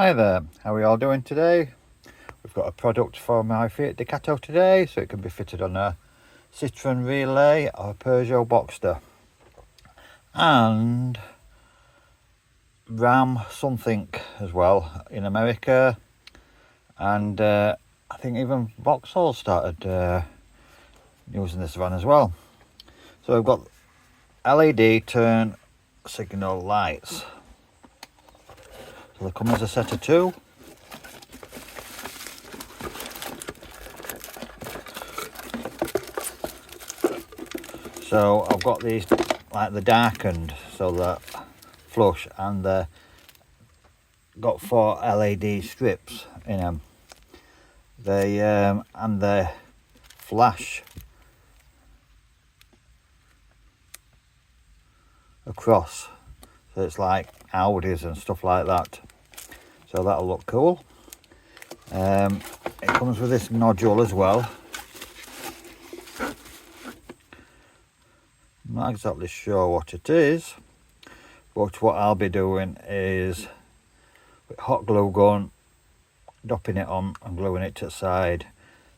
Hi there, how are we all doing today? We've got a product for my Fiat Ducato today, so it can be fitted on a Citroen Relay or a Peugeot Boxer and RAM something as well in America, and I think even Vauxhall started using this van as well. So we've got LED turn signal lights. So they come as a set of two. So I've got these like the darkened, so they're flush, and they've got 4 LED strips in them. They and they flash across, so it's like Audis and stuff like that. So that'll look cool. It comes with this nodule as well. I'm not exactly sure what it is, but what I'll be doing is with hot glue gun dopping it on and gluing it to the side,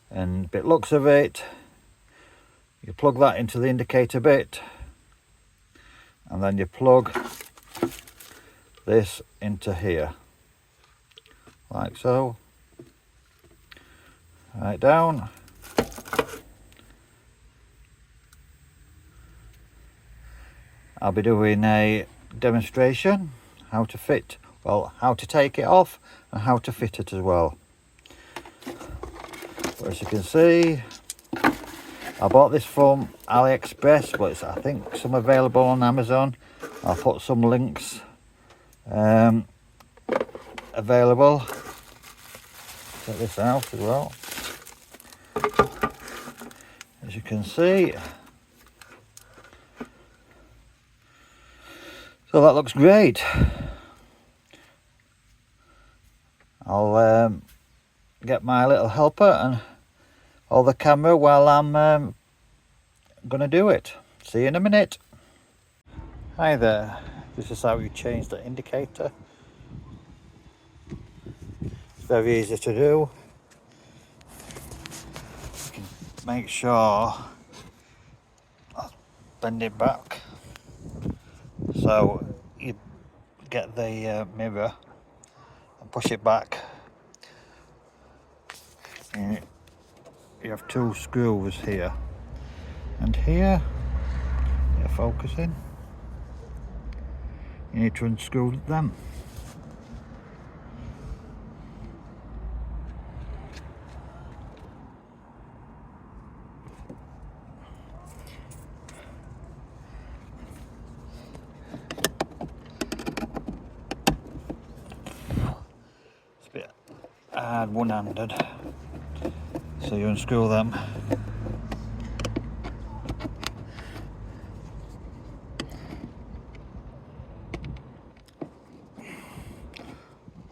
and bit looks of it, you plug that into the indicator bit, and then you plug this into here like so, right down. I'll be doing a demonstration how to fit, well, how to take it off and how to fit it as well. But as you can see, I bought this from AliExpress, but it's, I think, some available on Amazon. I'll put some links available. Check this out as well. As you can see, so that looks great. I'll get my little helper and hold the camera while I'm gonna do it. See you in a minute. Hi there, this is how you change the indicator. It's very easy to do. You can make sure I'll bend it back so you get the mirror and push it back. And you have 2 screws here and here. You're focusing. You need to unscrew them. It's a bit hard one-handed, so you unscrew them.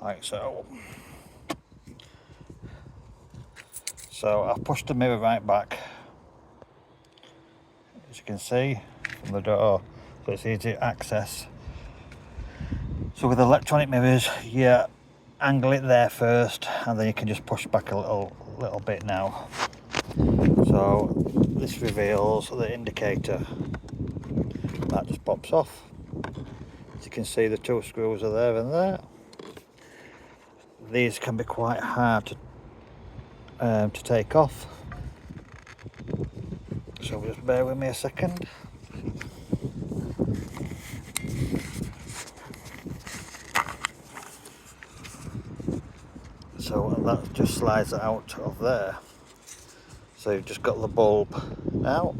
Like so. So I've pushed the mirror right back, as you can see from the door, so it's easy to access. So with electronic mirrors, you angle it there first, and then you can just push back a little bit now. So this reveals the indicator. That just pops off. As you can see, the 2 screws are there and there. These can be quite hard to take off, so just bear with me a second. So that just slides out of there. So you've just got the bulb now.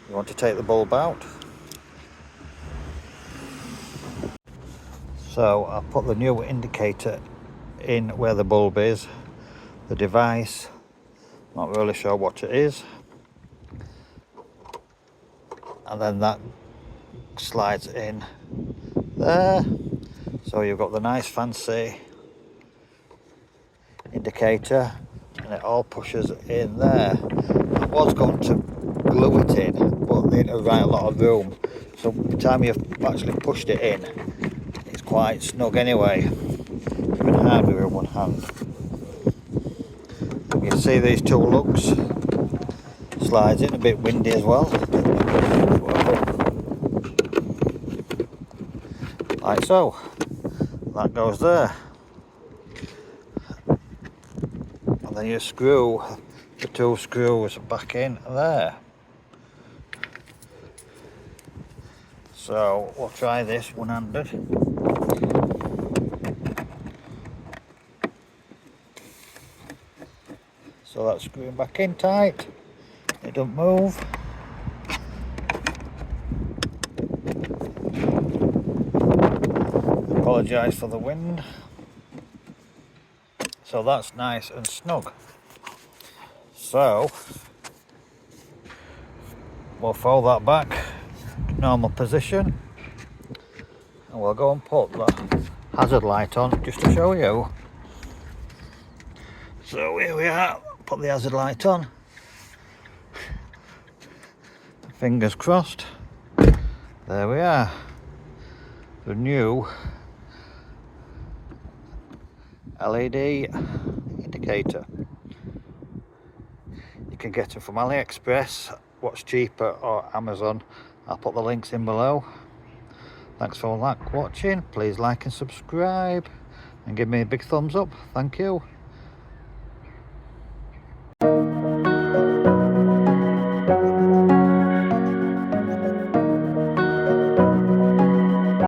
You want to take the bulb out. So I'll put the new indicator in where the bulb is. The device, not really sure what it is. And then that slides in there. So you've got the nice fancy indicator, and it all pushes in there. I was going to glue it in, but they didn't have a lot of room. So by the time you've actually pushed it in, quite snug anyway, even harder with one hand. You can see these two lugs, slides in, a bit windy as well. Like so, that goes there. And then you screw the two screws back in there. So we'll try this one-handed. So that's screwing back in tight, it don't move. Apologise for the wind. So that's nice and snug. So we'll fold that back to normal position, and we'll go and put the hazard light on just to show you. So here we are, put the hazard light on. Fingers crossed. There we are. The new LED indicator. You can get them from AliExpress, what's cheaper, or Amazon. I'll put the links in below. Thanks for watching. Please like and subscribe and give me a big thumbs up. Thank you.